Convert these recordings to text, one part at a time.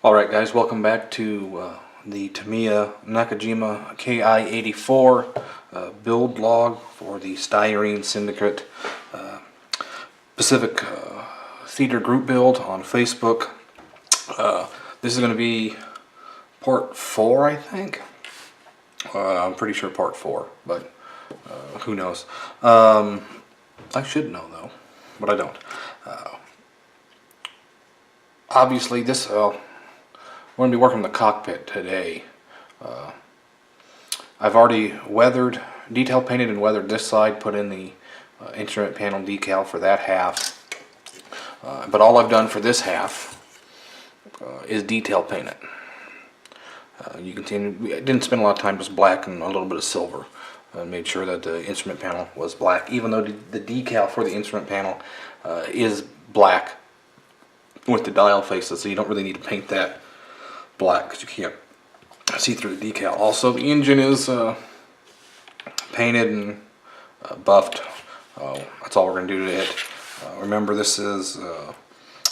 Alright guys, welcome back to the Tamiya Nakajima Ki-84 build log for the Styrene Syndicate Pacific Theater group build on Facebook. This is going to be part 4, I think. I'm pretty sure part 4, but who knows. I should know though, but I don't. Obviously this... we're going to be working on the cockpit today. I've already detail painted and weathered this side, put in the instrument panel decal for that half. But all I've done for this half is detail paint it. You can see, I didn't spend a lot of time, just black and a little bit of silver. Made sure that the instrument panel was black, even though the decal for the instrument panel is black with the dial faces, so you don't really need to paint that black because you can't see through the decal. Also, the engine is painted and buffed. That's all we're going to do to it. Remember, this is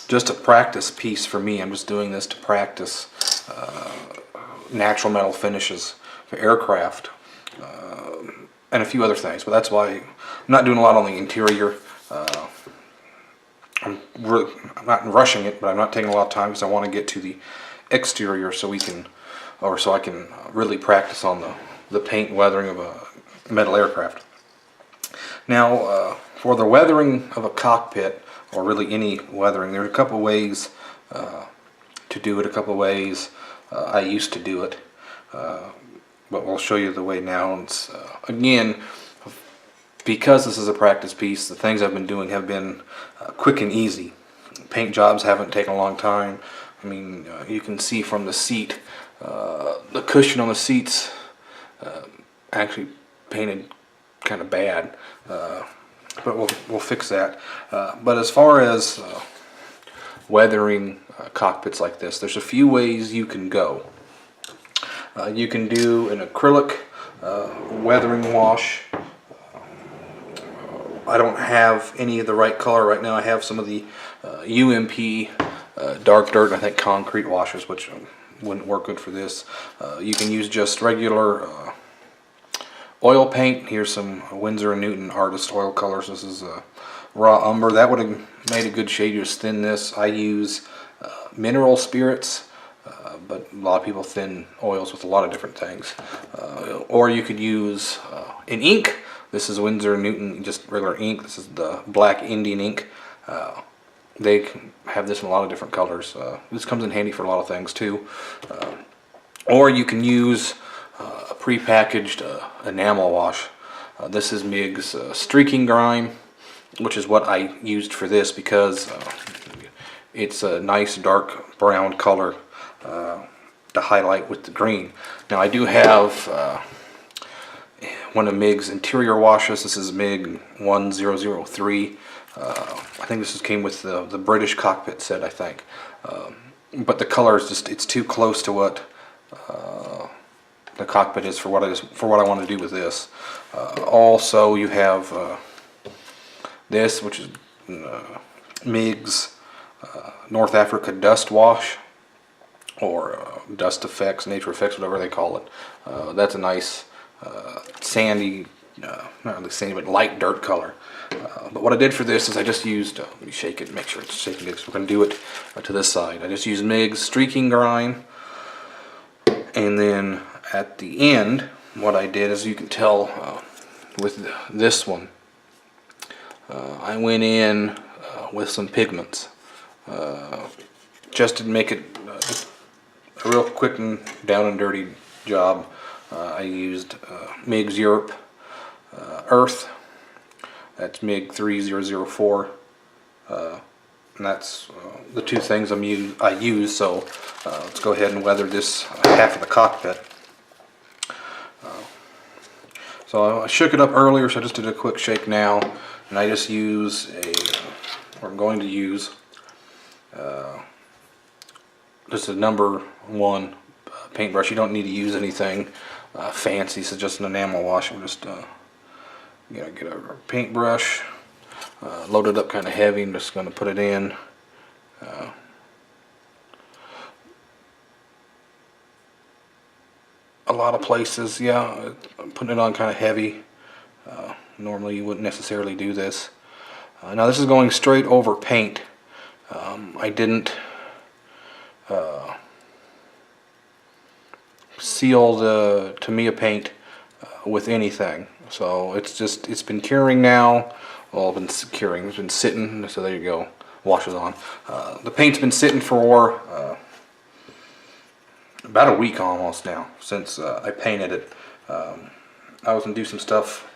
just a practice piece for me. I'm just doing this to practice natural metal finishes for aircraft and a few other things, but that's why I'm not doing a lot on the interior. I'm not rushing it, but I'm not taking a lot of time because I want to get to the exterior so I can really practice on the paint weathering of a metal aircraft. Now, for the weathering of a cockpit, or really any weathering, there's a couple ways to do it, a couple ways I used to do it, but we'll show you the way now. It's, again, because this is a practice piece, the things I've been doing have been quick and easy. Paint jobs haven't taken a long time. I mean, you can see from the seat, the cushion on the seats actually painted kind of bad, but we'll fix that. But as far as weathering cockpits like this, there's a few ways you can go. You can do an acrylic weathering wash. I don't have any of the right color right now. I have some of the UMP dark dirt and I think concrete washes, which wouldn't work good for this. You can use just regular oil paint. Here's some Winsor & Newton Artist oil colors. This is raw umber. That would have made a good shade. You just thin this. I use mineral spirits, but a lot of people thin oils with a lot of different things. Or you could use an ink. This is Winsor & Newton, just regular ink. This is the black Indian ink. They have this in a lot of different colors. This comes in handy for a lot of things too. Or you can use a pre-packaged enamel wash. This is Mig's streaking grime, which is what I used for this because it's a nice dark brown color to highlight with the green. Now I do have one of Mig's interior washes. This is Mig 1003. I think this came with the British cockpit set, I think. But the color is just, it's too close to what the cockpit is for what I want to do with this. Also, you have this, which is Mig's North Africa dust wash, or dust effects, nature effects, whatever they call it. That's a nice sandy, not really sandy, but light dirt color. But what I did for this is I just used, let me shake it, make sure it's shaking because we're going to do it to this side. I just used Mig's streaking grime, and then at the end, what I did, as you can tell with this one, I went in with some pigments, just to make it a real quick and down and dirty job. I used Mig's Europe Earth. That's Mig 3004, and that's the two things I use. So let's go ahead and weather this half of the cockpit. So I shook it up earlier, so I just did a quick shake now, and I just use I'm going to use just a number 1 paintbrush. You don't need to use anything fancy. So just an enamel wash. I'm just get a paintbrush, load it up kind of heavy. I'm just going to put it in. of places. Yeah, I'm putting it on kind of heavy. Normally you wouldn't necessarily do this. Now this is going straight over paint. I didn't seal the Tamiya paint with anything, so it's been curing now. Well, it's been sitting, so there you go, washes on. The paint's been sitting for about a week almost now, since I painted it. I was going to do some stuff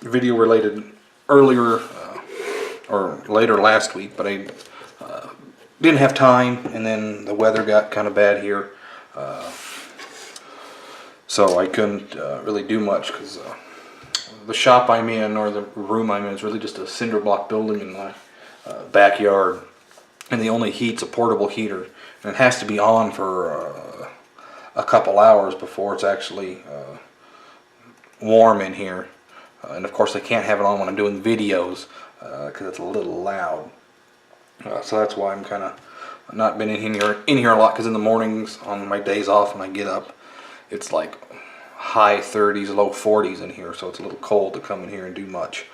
video related earlier or later last week, but I didn't have time, and then the weather got kind of bad here, so I couldn't really do much, because the shop I'm in, or the room I'm in, is really just a cinder block building in my backyard, and the only heat's a portable heater, and it has to be on for a couple hours before it's actually warm in here. And of course I can't have it on when I'm doing videos because it's a little loud. So that's why I'm kind of not been in here a lot, because in the mornings on my days off when I get up, it's like high 30s, low 40s in here, so it's a little cold to come in here and do much.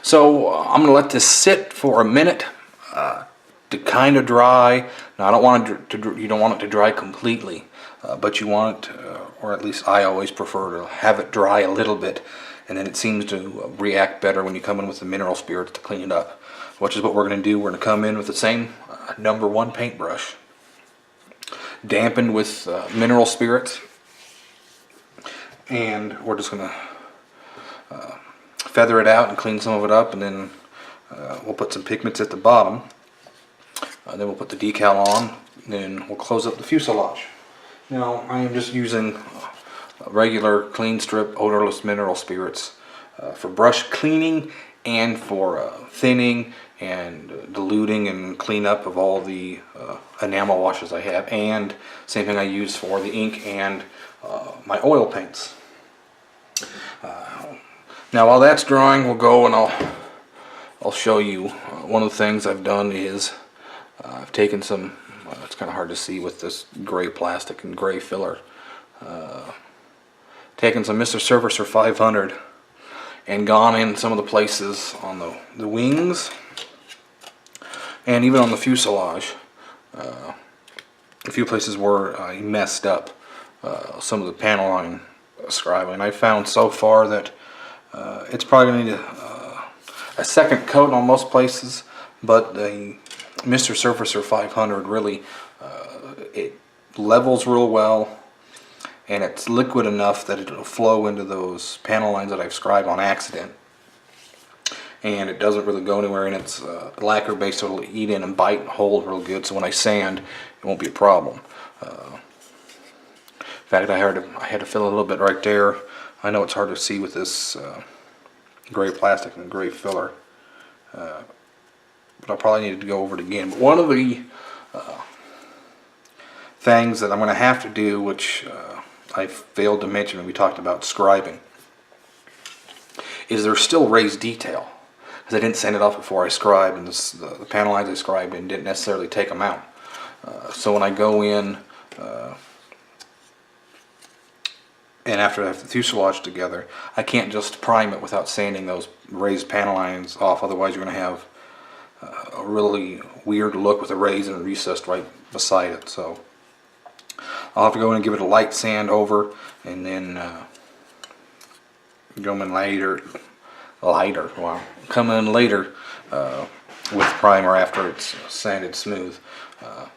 So I'm going to let this sit for a minute to kind of dry. Now I don't want you don't want it to dry completely, but you want it, or at least I always prefer to have it dry a little bit, and then it seems to react better when you come in with the mineral spirits to clean it up, which is what we're going to do. We're going to come in with the same number 1 paintbrush, dampened with mineral spirits, and we're just going to feather it out and clean some of it up, and then we'll put some pigments at the bottom, then we'll put the decal on, and then we'll close up the fuselage. Now I am just using regular clean strip odorless mineral spirits for brush cleaning and for thinning and diluting and cleanup of all the enamel washes I have, and same thing I use for the ink and my oil paints. Now while that's drying, we'll go and I'll show you one of the things I've done is I've taken some, it's kind of hard to see with this gray plastic and gray filler, taken some Mr. Surfacer 500 and gone in some of the places on the wings and even on the fuselage, a few places where I messed up some of the panel line scribing. I found so far that it's probably going to need a second coat on most places, but the Mr. Surfacer 500 really it levels real well, and it's liquid enough that it'll flow into those panel lines that I've scribed on accident, and it doesn't really go anywhere, and it's lacquer based, so it'll eat in and bite and hold real good, so when I sand it won't be a problem. In fact, I had to fill a little bit right there. I know it's hard to see with this gray plastic and gray filler, but I'll probably need to go over it again. But one of the things that I'm going to have to do, which I failed to mention when we talked about scribing, is there's still raised detail, because I didn't sand it off before I scribed, and the panel lines I scribed in didn't necessarily take them out. So when I go in and after I have the fuselage together, I can't just prime it without sanding those raised panel lines off, otherwise you're going to have a really weird look with a raised and recessed right beside it. So I'll have to go in and give it a light sand over, and then come in later, with primer after it's sanded smooth.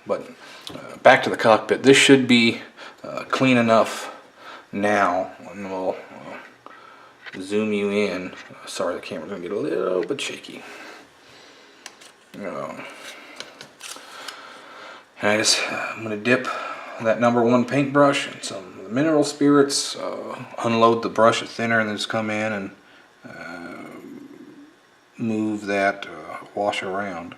But back to the cockpit. This should be clean enough now, and we'll zoom you in. Sorry, the camera's going to get a little bit shaky. And I'm going to dip that number 1 paintbrush in some mineral spirits, unload the brush of thinner, and then just come in and move that wash around.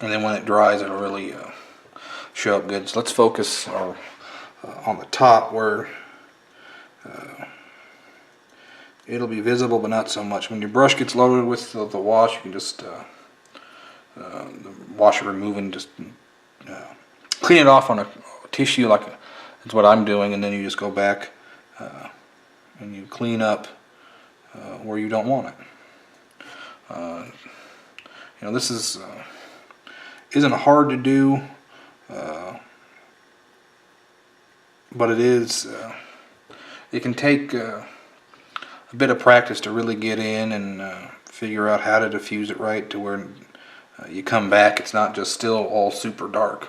And then when it dries, it'll really show up good. So let's focus on the top, where it'll be visible but not so much. When your brush gets loaded with the wash, you can just the washer remove and just clean it off on a tissue like that's what I'm doing, and then you just go back and you clean up where you don't want it. You know, this isn't hard to do, but it can take a bit of practice to really get in and figure out how to diffuse it right to where you come back it's not just still all super dark.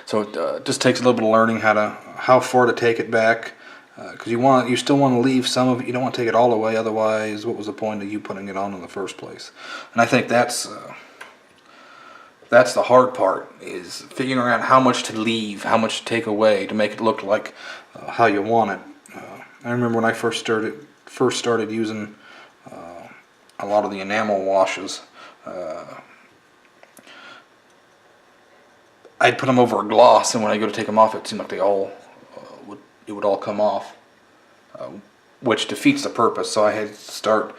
So it just takes a little bit of learning how far to take it back, because you still want to leave some of it. You don't want to take it all away, otherwise what was the point of you putting it on in the first place? And I think that's the hard part, is figuring out how much to leave, how much to take away to make it look like how you want it. I remember when I first started using a lot of the enamel washes, I'd put them over a gloss, and when I go to take them off, it seemed like it would all come off, which defeats the purpose. So I had to start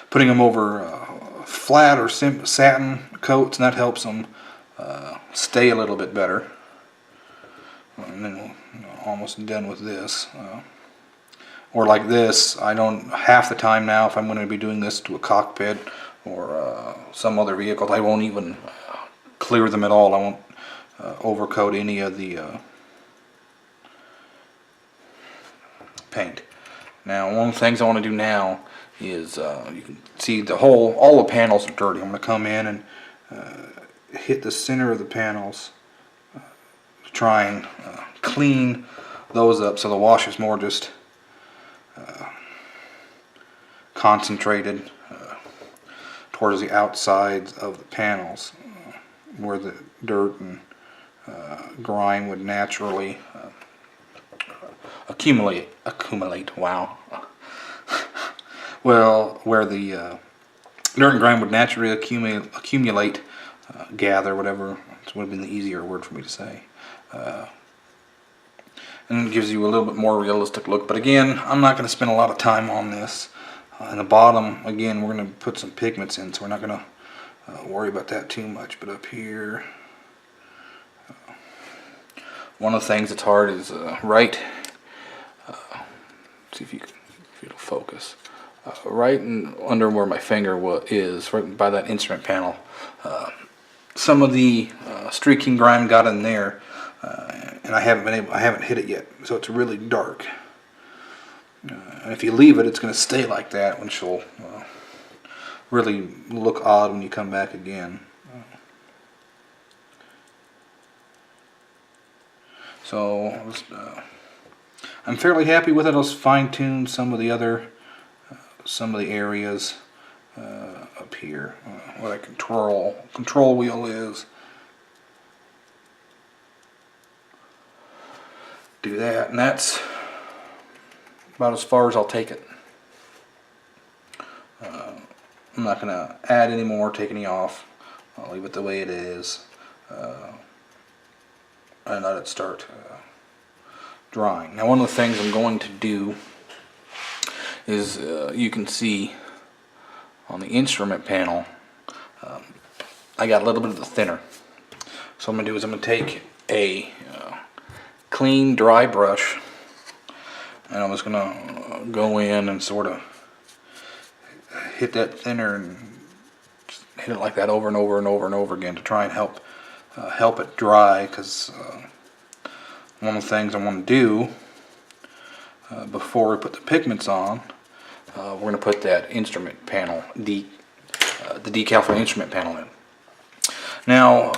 putting them over flat or satin coats, and that helps them stay a little bit better. And then we're almost done with this. Or like this, I don't, half the time now, if I'm going to be doing this to a cockpit or some other vehicle, I won't even clear them at all. I won't overcoat any of the paint. Now, one of the things I want to do now is, you can see all the panels are dirty. I'm going to come in and hit the center of the panels to try and clean those up, so the wash is more just concentrated towards the outsides of the panels, where the dirt and grime would naturally accumulate. Wow. Well, where the dirt and grime would naturally accumulate, gather, whatever. It would have been the easier word for me to say. And it gives you a little bit more realistic look. But again, I'm not going to spend a lot of time on this. In the bottom, again, we're going to put some pigments in, so we're not going to worry about that too much. But up here, one of the things that's hard is right. See if it'll focus. Right under where my finger is, right by that instrument panel. Some of the streaking grime got in there, and I haven't hit it yet, so it's really dark. And if you leave it, it's going to stay like that, which will really look odd when you come back again. So I'm fairly happy with it. I'll fine-tune some of the areas up here, where that control wheel is. Do that, and that's about as far as I'll take it. I'm not going to add any more, take any off. I'll leave it the way it is, and let it start drying. Now, one of the things I'm going to do is, you can see on the instrument panel, I got a little bit of the thinner. So what I'm going to do is I'm going to take a clean, dry brush, and I'm just going to go in and sort of hit that thinner and just hit it like that over and over and over and over again to try and help it dry, because one of the things I want to do before we put the pigments on, we're going to put that instrument panel, the decal for the instrument panel in. Now,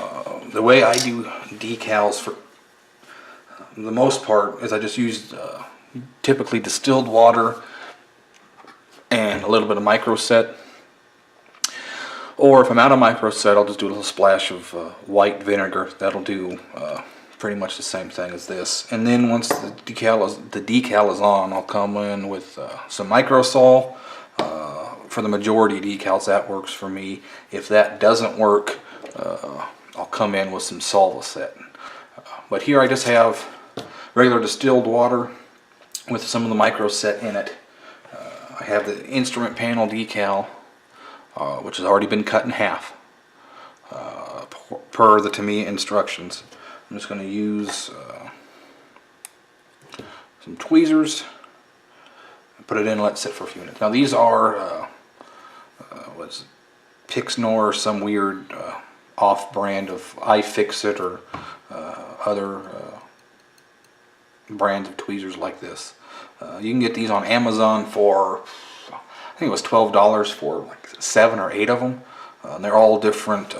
the way I do decals for the most part is I just use typically distilled water and a little bit of microset. Or if I'm out of microset, I'll just do a little splash of white vinegar. That'll do pretty much the same thing as this. And then once the decal is on, I'll come in with some microsol. For the majority of decals, that works for me. If that doesn't work, I'll come in with some Solvaset. But here I just have regular distilled water with some of the microset in it. I have the instrument panel decal, which has already been cut in half. per the Tamiya instructions. I'm just going to use some tweezers, put it in and let it sit for a few minutes. Now these are what's Pixnor or some weird off-brand of iFixit or other brands of tweezers like this. You can get these on Amazon for, I think it was $12 for like 7 or 8 of them. They're all different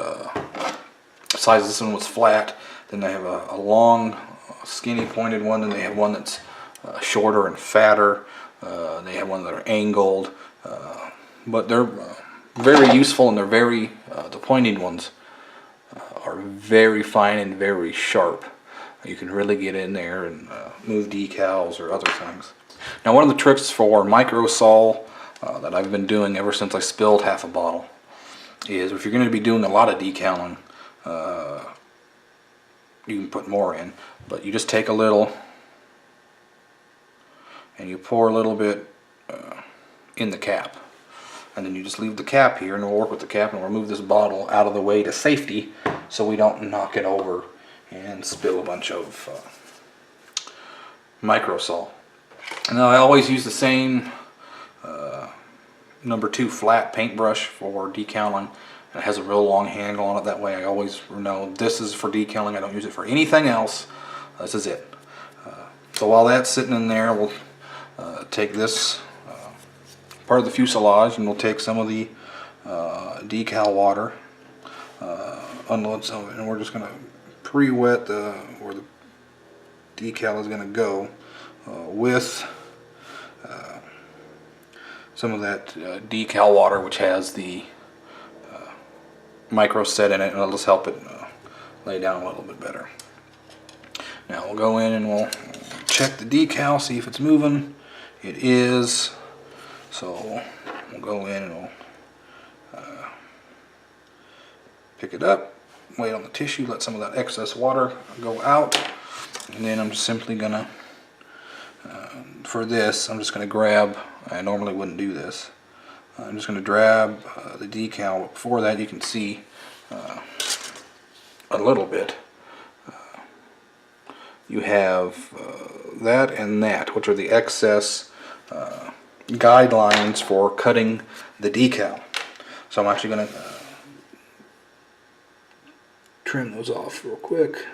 sizes. This one was flat. Then they have a long, skinny pointed one. Then they have one that's shorter and fatter. They have one that are angled. But they're very useful, and they're very, the pointed ones are very fine and very sharp. You can really get in there and move decals or other things. Now, one of the tricks for micro sol that I've been doing ever since I spilled half a bottle is, if you're going to be doing a lot of decaling, you can put more in, but you just take a little and you pour a little bit in the cap, and then you just leave the cap here, and we'll work with the cap and we'll move this bottle out of the way to safety so we don't knock it over and spill a bunch of micro sol. And now I always use the same number 2 flat paintbrush for decaling. It has a real long handle on it. That way I always know this is for decaling. I don't use it for anything else. This is it. So while that's sitting in there, we'll take this part of the fuselage, and we'll take some of the decal water, unload some of it, and we're just going to pre-wet where the decal is going to go with some of that decal water, which has the micro set in it, and it'll just help it lay down a little bit better. Now we'll go in and we'll check the decal, see if it's moving. It is. So we'll go in and we'll pick it up, wait on the tissue, let some of that excess water go out, and then I'm just simply gonna for this, I'm just going to grab, I normally wouldn't do this, I'm just going to grab the decal. Before that, you can see a little bit. You have that and that, which are the excess guidelines for cutting the decal. So I'm actually going to trim those off real quick.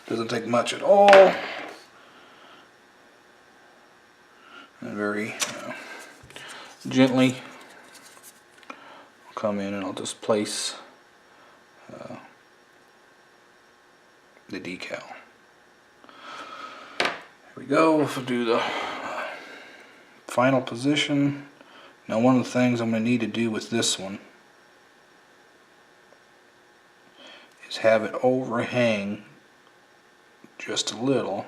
Doesn't take much at all. And very gently I'll come in and I'll just place the decal. Here we go. We'll do the final position. Now, one of the things I'm going to need to do with this one is have it overhang just a little.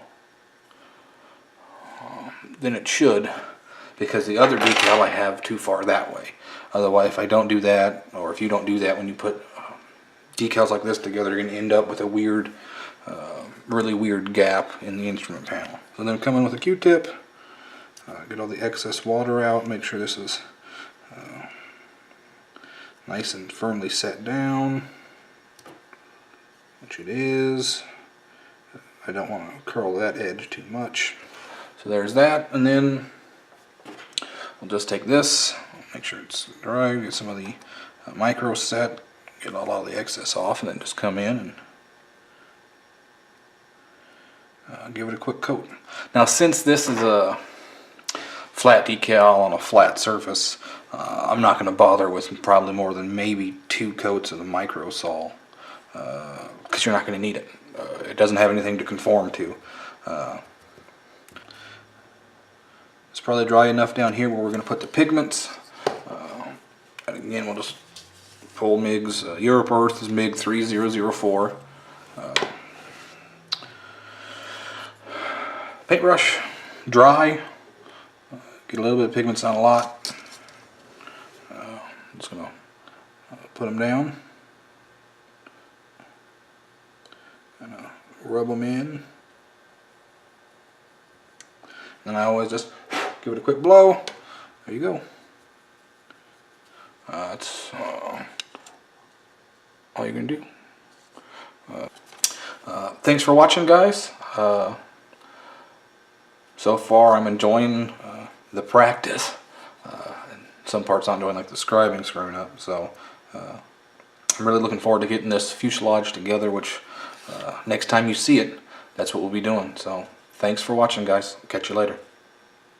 Then it should, because the other decal I have too far that way. Otherwise, if I don't do that, or if you don't do that, when you put decals like this together, you're going to end up with a weird, really weird gap in the instrument panel. So then come in with a Q-tip, get all the excess water out, make sure this is nice and firmly set down, which it is. I don't want to curl that edge too much. So there's that, and then we'll just take this, make sure it's dry, get some of the micro set, get a lot of the excess off, and then just come in and give it a quick coat. Now, since this is a flat decal on a flat surface, I'm not going to bother with probably more than maybe 2 coats of the micro sol, because you're not going to need it. It doesn't have anything to conform to. It's probably dry enough down here where we're going to put the pigments. And again, we'll just pull Mig's Europe Earth is Mig 3004. Paintbrush, dry. Get a little bit of pigments, not a lot. I'm just going to put them down and rub them in. And I always just give it a quick blow. There you go. That's all you can do. Thanks for watching, guys. So far I'm enjoying the practice. And some parts not doing, like the scribing screwing up. So I'm really looking forward to getting this fuselage together, which next time you see it, that's what we'll be doing. So thanks for watching, guys. Catch you later.